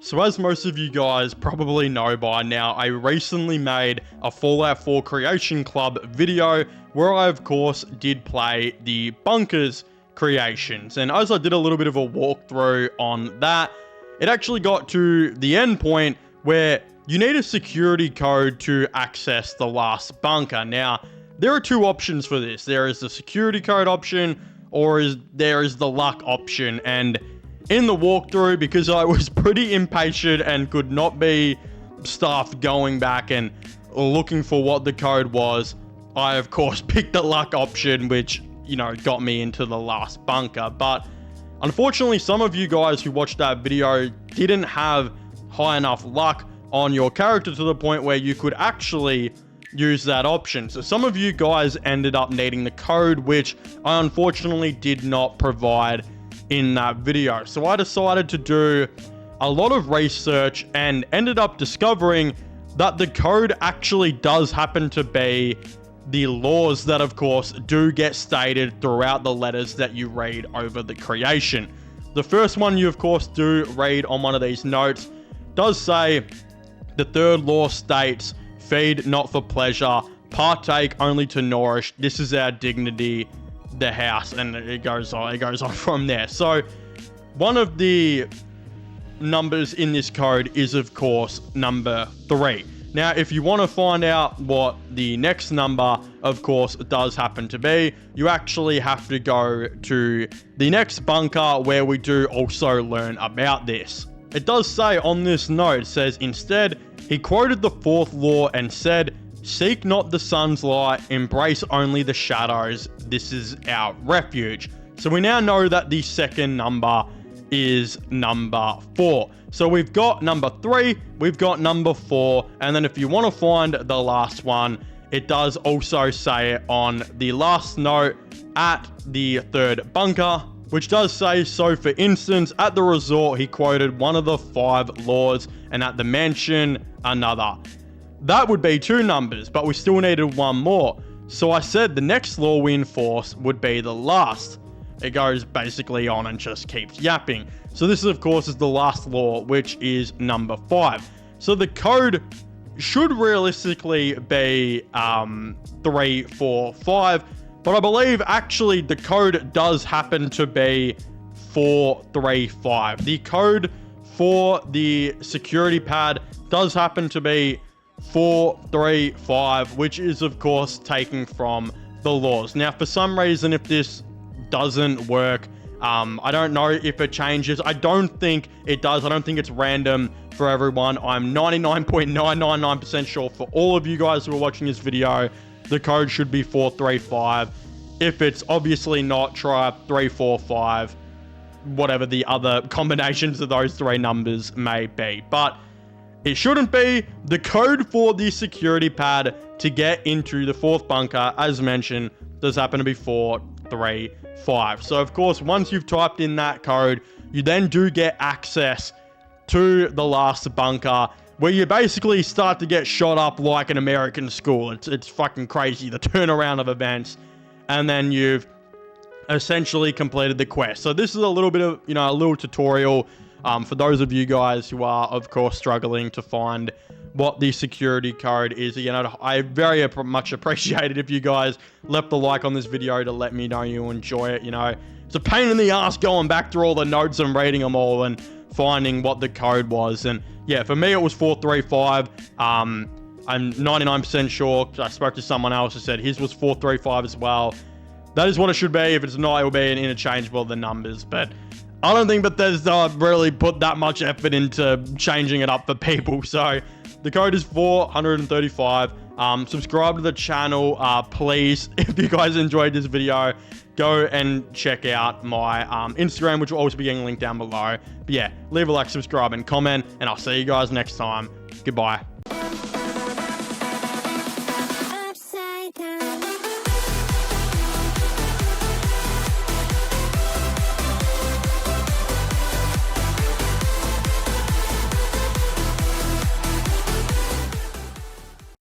So as most of you guys probably know by now, I recently made a Fallout 4 Creation Club video where I of course did play the Bunkers creations. And as I did a little bit of a walkthrough on that, it actually got to the end point where you need a security code to access the last bunker. Now, there are two options for this. There is the security code option or there is the luck option. And in the walkthrough, because I was pretty impatient and could not be stuffed going back and looking for what the code was, I of course picked the luck option, which, you know, got me into the last bunker. But unfortunately, some of you guys who watched that video didn't have high enough luck on your character to the point where you could actually use that option. So some of you guys ended up needing the code, which I unfortunately did not provide in that video. So I decided to do a lot of research and ended up discovering that the code actually does happen to be the laws that of course do get stated throughout the letters that you read over the creation. The first one you of course do read on one of these notes does say the third law states, feed not for pleasure, partake only to nourish, this is our dignity, the house, and it goes on from there. So one of the numbers in this code is of course number 3. Now if you want to find out what the next number of course does happen to be, you actually have to go to the next bunker where we do also learn about this. It does say on this note, it says, instead he quoted the 4th law and said, seek not the sun's light, embrace only the shadows. This is our refuge. So we now know that the second number is number 4. So we've got number 3, we've got number 4, and then if you want to find the last one, it does also say it on the last note at the 3rd bunker, which does say, so for instance, at the resort, he quoted one of the 5 laws, and at the mansion, another. That would be 2 numbers, but we still needed one more. So I said the next law we enforce would be the last. It goes basically on and just keeps yapping. So this, of course, is the last law, which is number 5. So the code should realistically be 3, 4, 5. But I believe actually the code does happen to be 4, 3, 5. The code for the security pad does happen to be 4, 3, 5, which is of course taken from the laws. Now, for some reason, if this doesn't work, I don't know if it changes. I don't think it does. I don't think it's random for everyone. I'm 99.999% sure for all of you guys who are watching this video, the code should be 435. If it's obviously not, try 345, whatever the other combinations of those 3 numbers may be. But it shouldn't be. The code for the security pad to get into the 4th bunker, as mentioned, does happen to be 4, 3, 5. So of course, once you've typed in that code, you then do get access to the last bunker, where you basically start to get shot up like an American school. It's fucking crazy, the turnaround of events. And then you've essentially completed the quest. So this is a little bit of, you know, a little tutorial for those of you guys who are, of course, struggling to find what the security code is. You know, I very much appreciate it if you guys left a like on this video to let me know you enjoy it. You know, it's a pain in the ass going back through all the notes and reading them all and finding what the code was. And yeah, for me, it was 435. I'm 99% sure, because I spoke to someone else who said his was 435 as well. That is what it should be. If it's not, it will be an interchangeable of the numbers. But I don't think Bethesda really put that much effort into changing it up for people. So the code is 435. Subscribe to the channel, please. If you guys enjoyed this video, go and check out my Instagram, which will also be getting linked down below. But yeah, leave a like, subscribe, and comment, and I'll see you guys next time. Goodbye.